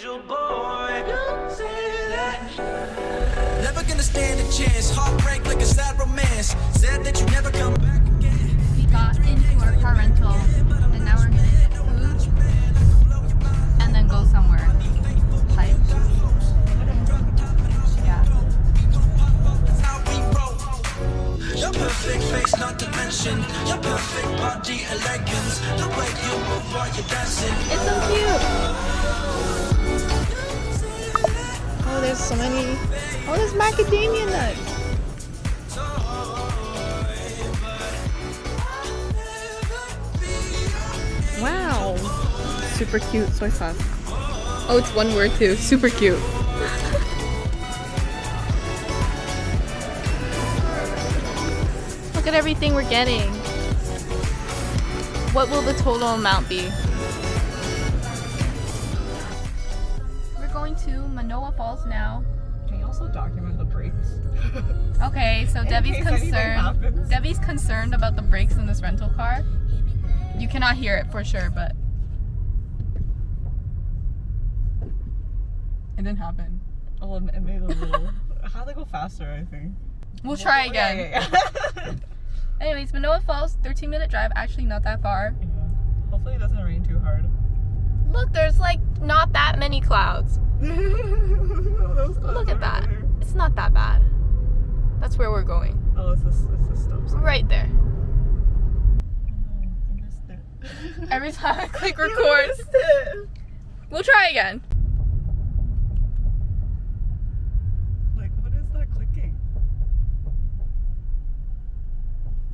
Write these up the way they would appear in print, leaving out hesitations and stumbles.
angel boy. Don't say that. Never gonna stand a chance. Heartbreak like a sad romance. Said that you never come back again. We got into our car rental and now we're gonna get food and then go somewhere. Hike. Yeah. Your perfect face, not to mention your perfect body elegance. The way you move while you're dancing. It's so cute. Oh, there's so many. Oh, there's macadamia nuts. Wow. Super cute soy sauce. Oh, it's one word too. Super cute. Look at everything we're getting. What will the total amount be? We're going to Manoa Falls now. Can you also document the brakes? Okay, so Debbie's concerned about the brakes in this rental car. You cannot hear it for sure, but it didn't happen. Oh, it made a little. How they go faster? I think. we'll try again. Yeah. Anyways, Manoa Falls, 13-minute drive. Actually, not that far. Yeah. Hopefully, it doesn't rain too hard. Look, there's like not that many clouds. Look at that. It's not that bad. That's where we're going. Oh, it's a stop sign. Right there. Oh, I missed it. Every time I click record, we'll try again. Like, what is that clicking?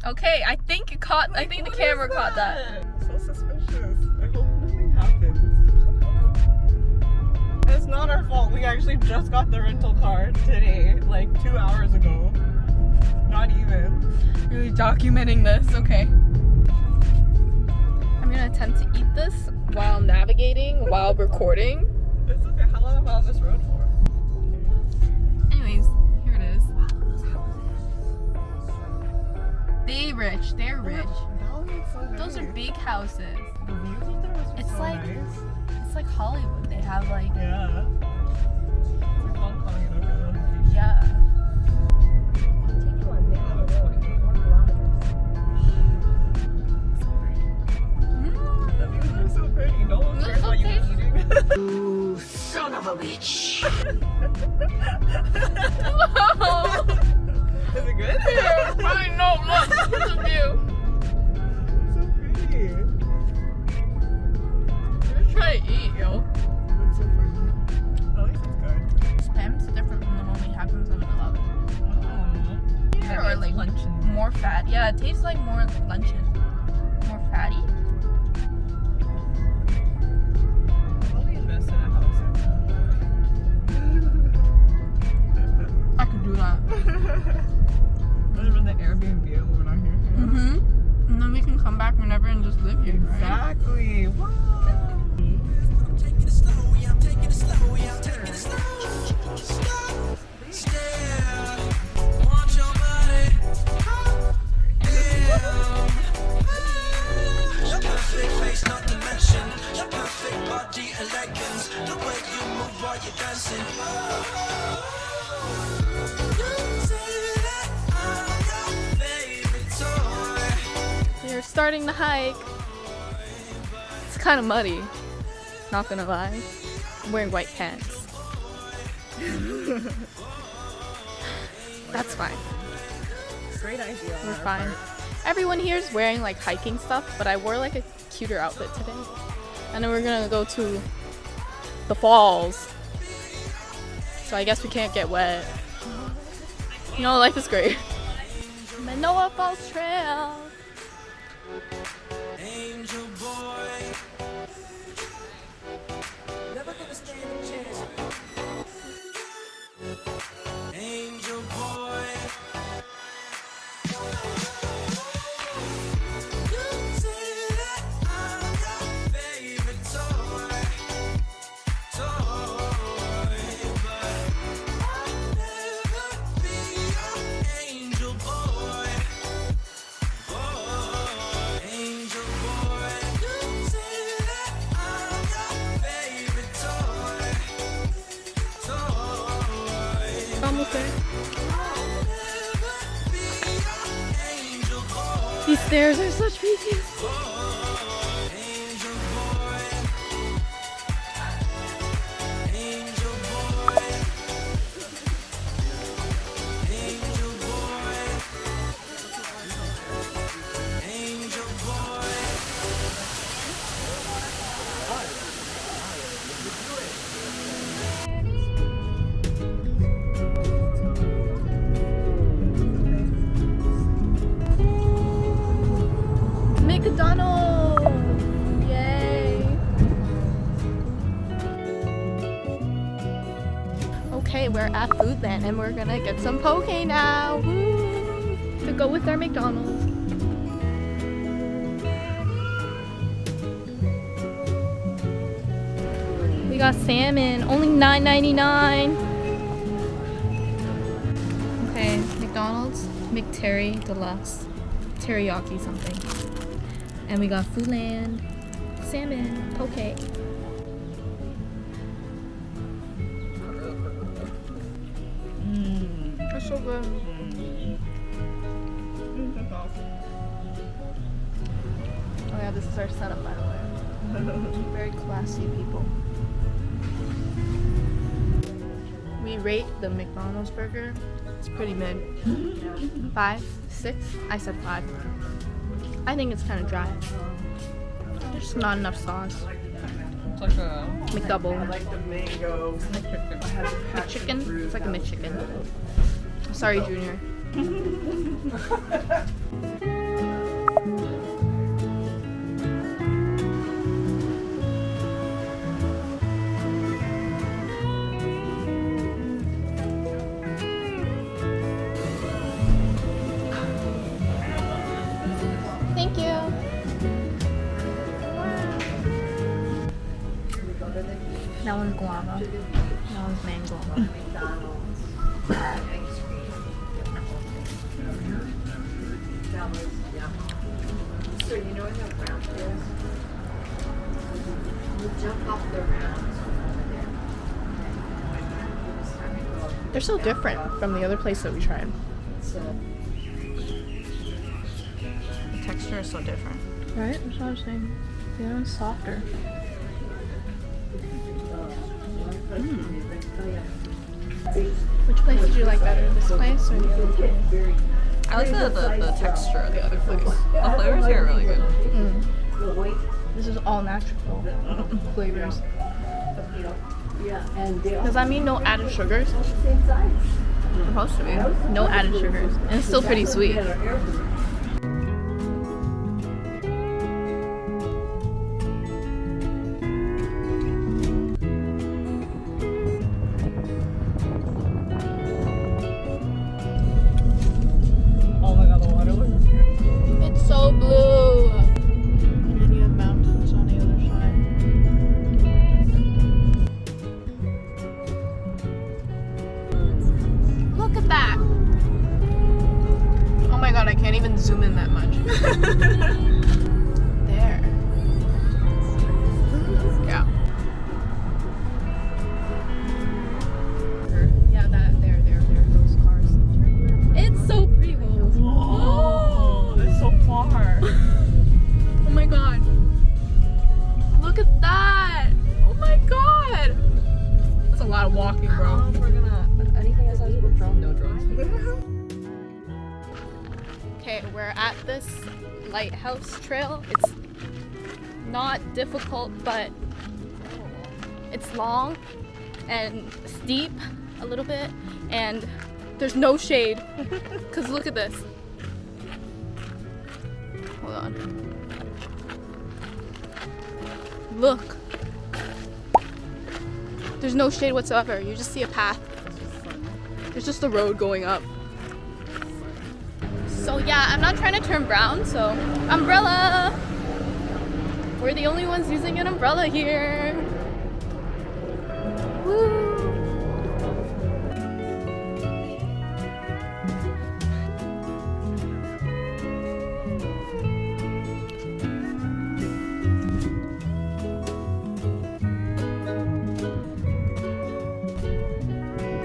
Okay, I think it caught. I think the camera caught that. So suspicious. I hope nothing happens. It's not our fault. We actually just got the rental car today, like 2 hours ago. Not even. Really documenting this. Okay. I'm gonna attempt to eat this while navigating, while recording. It's okay. How long have I on this road for? Anyways, here it is. They're rich. That looks so nice. Those are big houses. The views up there must be It's so like- nice. It's like Hollywood. They have like, Yeah. It's like Hong Kong, you know, for vacation. yeah. The views are so pretty. No one cares what you're eating. You son of a bitch. Is it good? I know. Look, here's the view. So pretty. Let's try to eat, yo. That's so pretty. At least it's good. Spam's different from the one we have from 7-Eleven. Oh. Or like luncheon. more fat. Yeah, it tastes like more luncheon. More fatty. Probably invest in a house in I could do that. Better than the Airbnb when we're not here. Mm-hmm. And then we can come back whenever and just live here, right? Exactly. Wow. I'm taking it slow, yeah, I'm taking it slow, yeah, I'm taking it slow. Stop, stare, want your body. Your perfect face, not to mention your perfect body elegance. The way you move while you're dancing. We're starting the hike. It's kind of muddy, not gonna lie. I'm wearing white pants. That's fine. Great idea. We're fine. Everyone here is wearing like hiking stuff, but I wore like a cuter outfit today. And then we're gonna go to the falls. So I guess we can't get wet. You know, life is great. Manoa Falls Trail. Angel boy, never gonna stand a chance. Angel boy, you say that I'm your favorite toy, but I'll never be your angel boy. Oh, there. These stairs are such pieces. McDonald's! Yay! Okay, we're at Foodland and we're gonna get some poke now. Woo! To go with our McDonald's. We got salmon, only $9.99. Okay, McDonald's, McTerry Deluxe, teriyaki something. And we got Foodland, salmon, poke. That's so good. Oh yeah, this is our setup by the way. Very classy people. We rate the McDonald's burger. It's pretty mid. 5, 6? I said 5. I think it's kind of dry. There's not enough sauce. It's like a McDouble. like the mango. McChicken? It's like a McChicken. Sorry, Junior. Thank you. That one's guava. That one's mango. So you know what that round is? You jump off the rounds over there. They're so different from the other place that we tried. The texture is so different. Right? That's what I was saying. The other one's softer. Which place did you like better? This place or the other place? I like the texture of the other place. The flavors here are really good. This is all natural flavors. Does that mean no added sugars? Supposed to be. No added sugars. And it's still pretty sweet. Oh my god, the water looks beautiful. It's so blue. And you have mountains on the other side. Look at that. Oh my god, I can't even zoom in that much. There. Yeah. Yeah, there, those cars. It's so pretty. Whoa, it's so far. Oh my god. Look at that. Oh my god. That's a lot of walking, bro. We're gonna anything else has with drone, no drones. Okay, we're at this lighthouse trail. It's not difficult, but it's long and steep a little bit, and there's no shade. Cause look at this. Hold on. Look. There's no shade whatsoever. You just see a path. There's just a road going up. So yeah, I'm not trying to turn brown, so umbrella! We're the only ones using an umbrella here. Woo!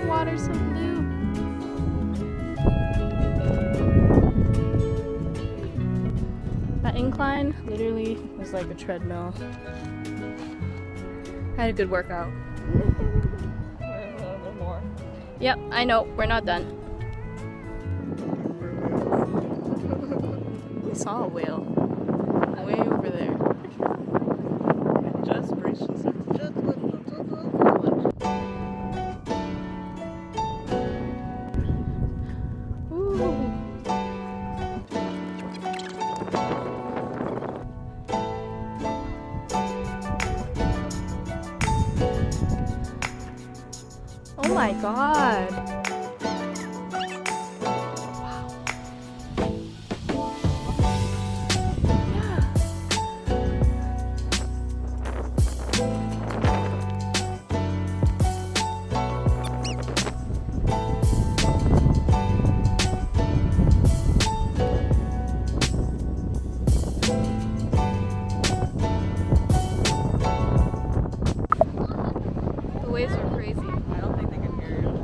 Water's so blue. literally was like a treadmill. I had a good workout. There's a little bit more. Yep, I know, we're not done. We saw a whale way over there. Just breached the surface. Ooh. Oh my god. The waves are crazy. I don't think they can hear you.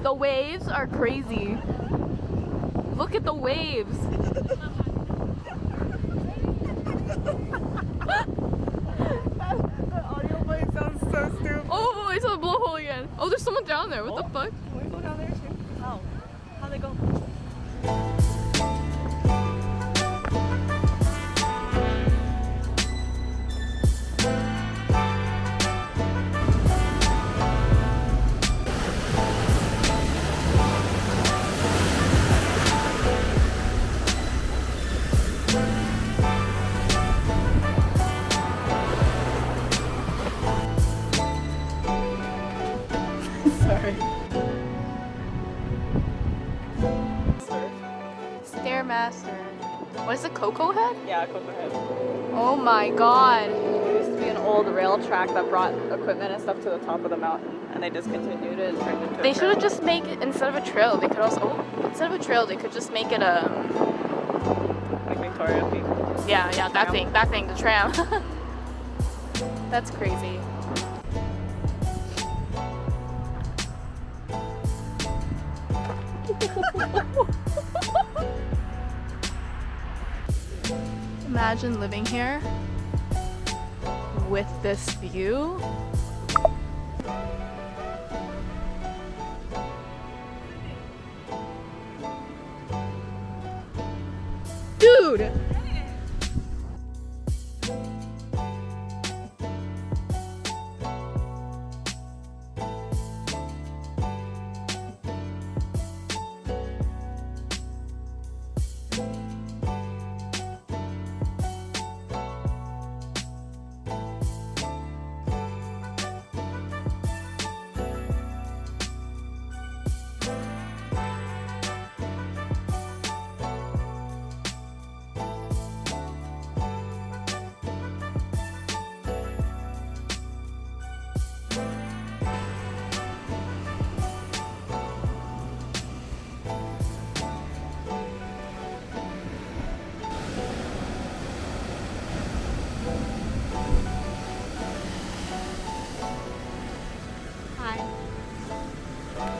The waves are crazy. Look at the waves. The audio plate sounds so stupid. Oh, I saw a blowhole again. Oh, there's someone down there. What the fuck? Can we go down there too? How? How'd they go? Sorry. Stairmaster. What is it, Cocoa Head? Yeah, Cocoa Head. Oh my god. There used to be an old rail track that brought equipment and stuff to the top of the mountain, and they discontinued it and turned it into They a should have trail. just make it, instead of a trail, they could also, instead of a trail, they could just make it a, Like Victoria Peak. yeah, that Tram. thing, the tram. That's crazy. Imagine living here with this view. Dude!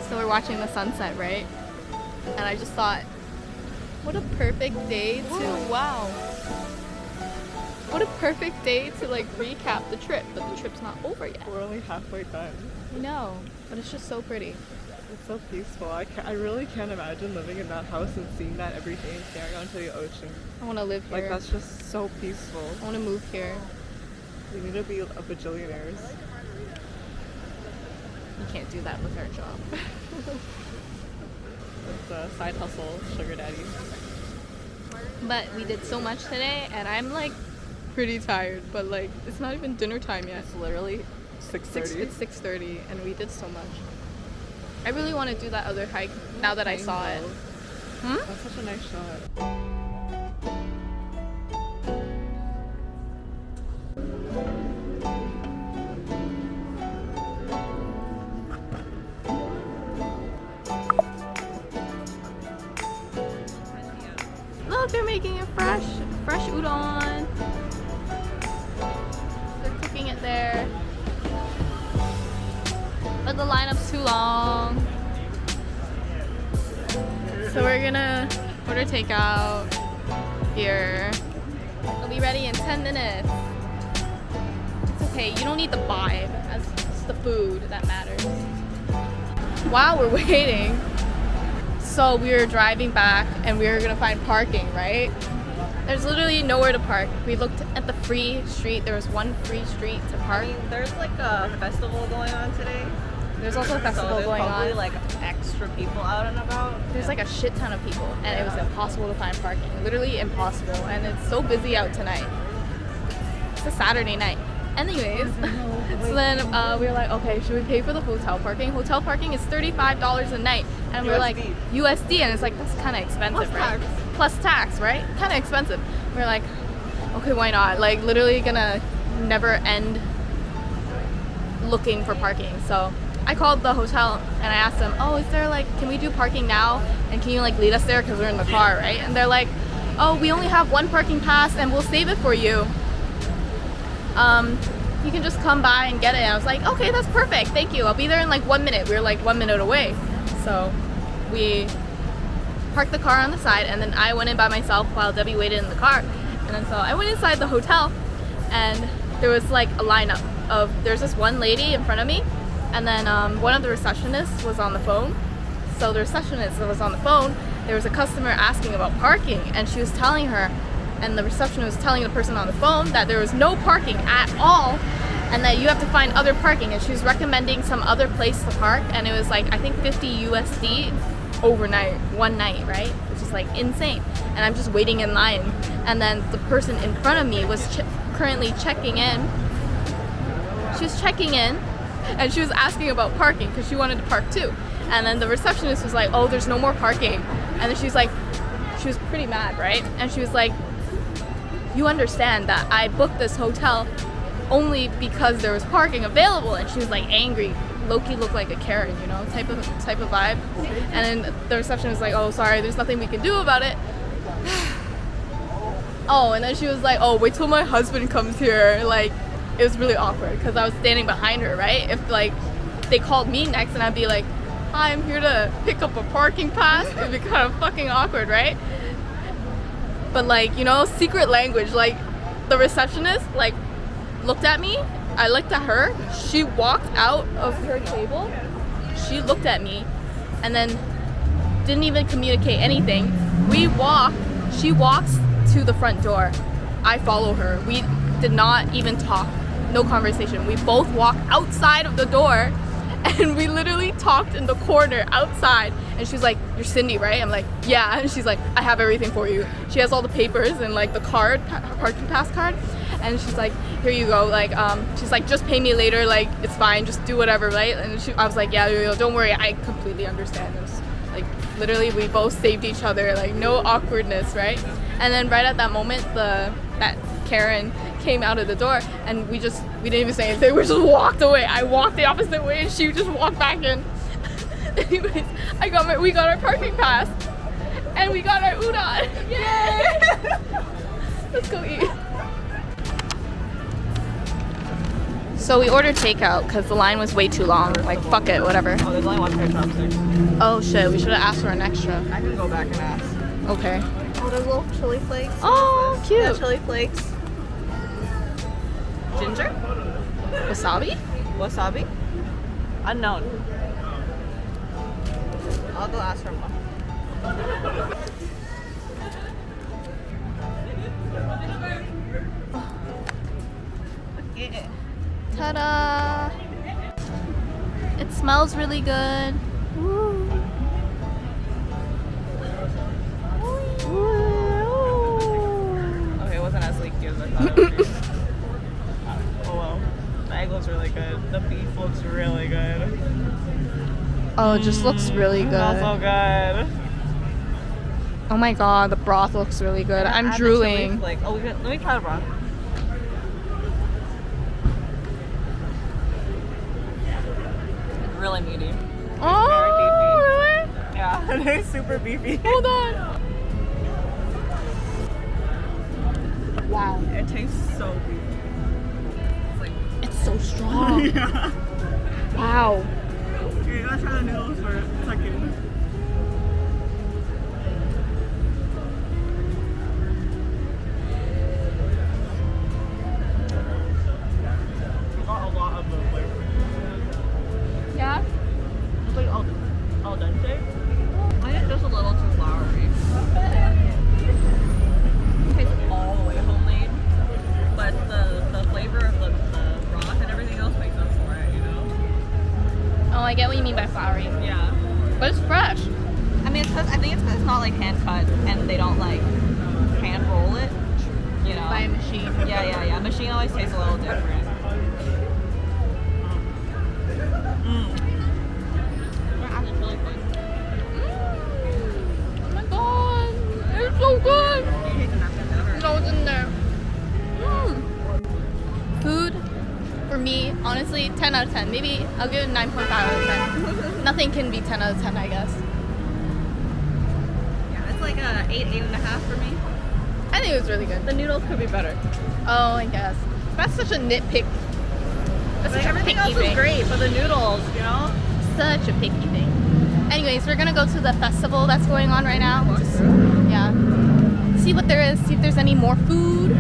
So we're watching the sunset, right? And I just thought, what a perfect day to, wow. What a perfect day to like recap the trip, but the trip's not over yet. We're only halfway done. I know, but it's just so pretty. It's so peaceful. I really can't imagine living in that house and seeing that every day and staring onto the ocean. I want to live here. Like, that's just so peaceful. I want to move here. We need to be a bajillionaires. You can't do that with our job. It's a side hustle, sugar daddy. But we did so much today, and I'm like pretty tired. But like, it's not even dinner time yet. It's literally 6:30. It's 6:30, and we did so much. I really want to do that other hike now that I saw it. That's such a nice shot. Look, they're making it fresh udon. They're cooking it there. But the lineup's too long. So we're gonna order takeout here. It'll be be ready in 10 minutes. It's okay, you don't need the vibe. It's the food that matters. While we're waiting, so we were driving back and we were gonna find parking, right? There's literally nowhere to park. We looked at the free street. There was one free street to I park. mean, there's like a festival going on today. There's also a festival So there's going probably on. like extra people out and about. There's like a shit ton of people, and it was impossible to find parking. Literally impossible, and it's so busy out tonight. It's a Saturday night. Anyways, so then we were like, okay, should we pay for the hotel parking? Hotel parking is $35 a night, and we're like USD, and it's like that's kind of expensive, right? Plus tax, right? Kind of expensive. We're like, okay, why not? Like literally gonna never end looking for parking. So I called the hotel and I asked them, oh, is there like, can we do parking now? And can you like lead us there? Because we're in the car, right? And they're like, oh, we only have one parking pass and we'll save it for you. You can just come by and get it. And I was like, okay, that's perfect. Thank you. I'll be there in like 1 minute. We were like 1 minute away. So we parked the car on the side and then I went in by myself while Debbie waited in the car. And then so I went inside the hotel and there was like a lineup of, there's this one lady in front of me and then one of the receptionists was on the phone. So the receptionist was on the phone, there was a customer asking about parking and she was telling her, and the receptionist was telling the person on the phone that there was no parking at all and that you have to find other parking, and she was recommending some other place to park, and it was like I think 50 USD overnight, one night, right? Which is like insane. And I'm just waiting in line, and then the person in front of me was currently checking in. She was checking in and she was asking about parking because she wanted to park too. And then the receptionist was like, oh, there's no more parking. And then she's like, she was pretty mad, right? And she was like, you understand that I booked this hotel only because there was parking available. And she was like angry. Loki looked like a Karen, you know, type of vibe. And then the receptionist was like, oh, sorry, there's nothing we can do about it. Oh, and then she was like, oh, wait till my husband comes here. Like, it was really awkward because I was standing behind her, right? If like they called me next and I'd be like, hi, I'm here to pick up a parking pass, it'd be kind of fucking awkward, right? But like, you know, secret language, like the receptionist like looked at me, I looked at her, she walked out of her table, she looked at me and then didn't even communicate anything. She walks to the front door, I follow her, we did not even talk, no conversation. We both walked outside of the door and we literally talked in the corner outside. And she's like, you're Cindy, right? I'm like, yeah. And she's like, I have everything for you. She has all the papers and like the card, parking pass card. And she's like, here you go. Like, she's like, just pay me later. Like, it's fine. Just do whatever, right? And I was like, yeah, don't worry. I completely understand this. Like, literally, we both saved each other. Like, no awkwardness, right? And then right at that moment, that Karen came out of the door and we didn't even say anything. We just walked away. I walked the opposite way and she just walked back in. Anyways, we got our parking pass and we got our udon. Yay! Let's go eat. So we ordered takeout because the line was way too long. Like, fuck it, whatever. Oh, there's only one pair of chopsticks. Oh shit, we should have asked for an extra. I can go back and ask. Okay. Oh, there's little chili flakes. Oh, cute. Yeah, chili flakes. Ginger? Wasabi? Wasabi? Unknown. I'll go ask her more. Yeah. Ta-da! It smells really good. Woo. Okay, it wasn't as leaky as I thought it would be. Oh well. The egg looks really good. The beef looks really good. Oh, it just looks really good. Smells so good. Oh my god, the broth looks really good. I'm Add the drooling. chili flake. Oh, let me try the broth. It's really meaty. Oh, really? Yeah, they're super beefy. Hold on. Wow. It tastes so beefy. It's like, It's so strong. yeah. Wow. Okay, let's try the noodles for a second. I get what you mean by floury. Yeah. But it's fresh. I mean, I think it's because it's not like hand cut and they don't like hand roll it. You know. By a machine. Yeah. Machine always tastes a little different. That actually really good. Oh my god. It's so good. You hate the mashed potato? No, it's in there. Food, for me, honestly, 10 out of 10. Maybe I'll give it 9.5 out of 10. Nothing can be 10 out of 10, I guess. Yeah, it's like a 8.5 for me. I think it was really good. The noodles could be better. Oh, I guess. That's such a nitpick. That's Like such a everything picky else was thing. great, but the noodles, you know? Such a picky thing. Anyways, we're gonna go to the festival that's going on right now. Just, yeah. See what there is, see if there's any more food.